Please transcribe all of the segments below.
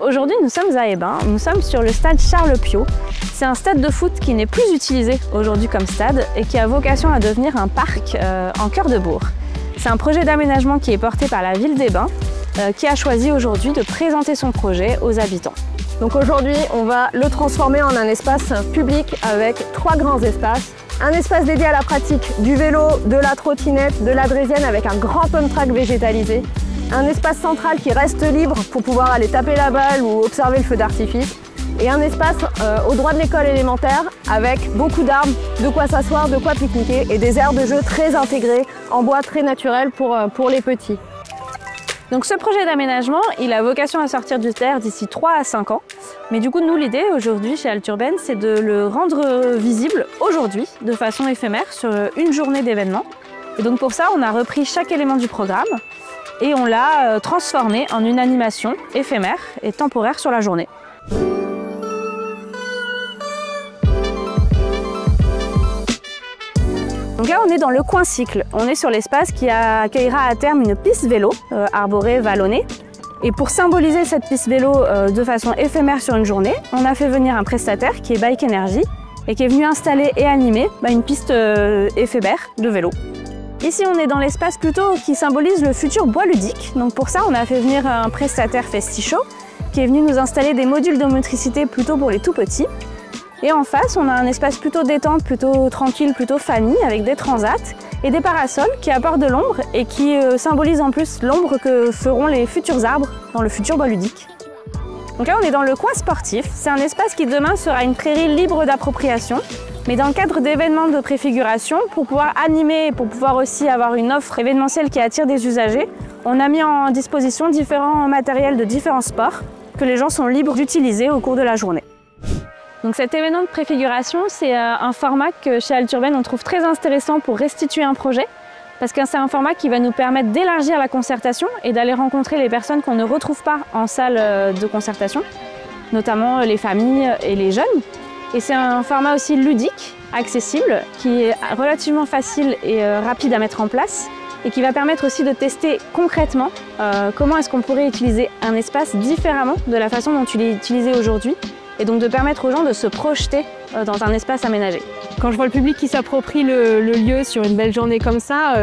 aujourd'hui nous sommes à Hébin, nous sommes sur le stade Charles Piot. C'est un stade de foot qui n'est plus utilisé aujourd'hui comme stade et qui a vocation à devenir un parc en cœur de bourg. C'est un projet d'aménagement qui est porté par la ville d'Hébin qui a choisi aujourd'hui de présenter son projet aux habitants. Donc aujourd'hui, on va le transformer en un espace public avec 3 grands espaces. Un espace dédié à la pratique du vélo, de la trottinette, de la draisienne avec un grand pump track végétalisé. Un espace central qui reste libre pour pouvoir aller taper la balle ou observer le feu d'artifice. Et un espace au droit de l'école élémentaire avec beaucoup d'arbres, de quoi s'asseoir, de quoi pique-niquer et des aires de jeu très intégrées en bois très naturel pour les petits. Donc ce projet d'aménagement, il a vocation à sortir du terre d'ici 3 à 5 ans. Mais du coup, nous, l'idée aujourd'hui chez Alturben, c'est de le rendre visible aujourd'hui, de façon éphémère, sur une journée d'événement. Et donc pour ça, on a repris chaque élément du programme et on l'a transformé en une animation éphémère et temporaire sur la journée. Donc là, on est dans le coin cycle. On est sur l'espace qui accueillera à terme une piste vélo arborée, vallonnée. Et pour symboliser cette piste vélo de façon éphémère sur une journée, on a fait venir un prestataire qui est Bike Energy et qui est venu installer et animer une piste éphémère de vélo. Ici, on est dans l'espace plutôt qui symbolise le futur bois ludique. Donc pour ça, on a fait venir un prestataire Festicho qui est venu nous installer des modules de motricité plutôt pour les tout petits. Et en face, on a un espace plutôt détente, plutôt tranquille, plutôt famille, avec des transats et des parasols qui apportent de l'ombre et qui symbolisent en plus l'ombre que feront les futurs arbres dans le futur bois ludique. Donc là, on est dans le coin sportif. C'est un espace qui demain sera une prairie libre d'appropriation, mais dans le cadre d'événements de préfiguration, pour pouvoir animer et pour pouvoir aussi avoir une offre événementielle qui attire des usagers, on a mis en disposition différents matériels de différents sports que les gens sont libres d'utiliser au cours de la journée. Donc cet événement de préfiguration, c'est un format que chez Alturben on trouve très intéressant pour restituer un projet, parce que c'est un format qui va nous permettre d'élargir la concertation et d'aller rencontrer les personnes qu'on ne retrouve pas en salle de concertation, notamment les familles et les jeunes. Et c'est un format aussi ludique, accessible, qui est relativement facile et rapide à mettre en place et qui va permettre aussi de tester concrètement comment est-ce qu'on pourrait utiliser un espace différemment de la façon dont il est utilisé aujourd'hui, et donc de permettre aux gens de se projeter dans un espace aménagé. Quand je vois le public qui s'approprie le lieu sur une belle journée comme ça,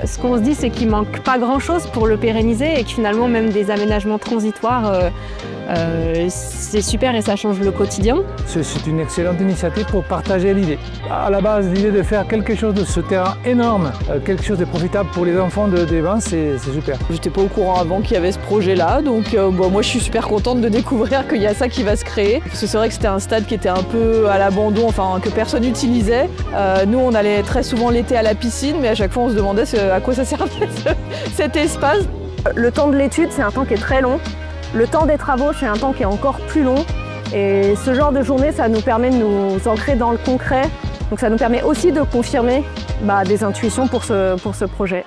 ce qu'on se dit c'est qu'il manque pas grand-chose pour le pérenniser et que finalement même des aménagements transitoires, c'est super et ça change le quotidien. C'est une excellente initiative pour partager l'idée. À la base, l'idée de faire quelque chose de ce terrain énorme, quelque chose de profitable pour les enfants d'Hébin, c'est super. J'étais pas au courant avant qu'il y avait ce projet-là, donc moi je suis super contente de découvrir qu'il y a ça qui va se créer. Parce que c'est vrai que c'était un stade qui était un peu à l'abandon, enfin que personne n'utilisait. Nous on allait très souvent l'été à la piscine, mais à chaque fois on se demandait à quoi ça servait cet espace. Le temps de l'étude, c'est un temps qui est très long. Le temps des travaux, c'est un temps qui est encore plus long. Et ce genre de journée, ça nous permet de nous ancrer dans le concret. Donc ça nous permet aussi de confirmer des intuitions pour ce projet.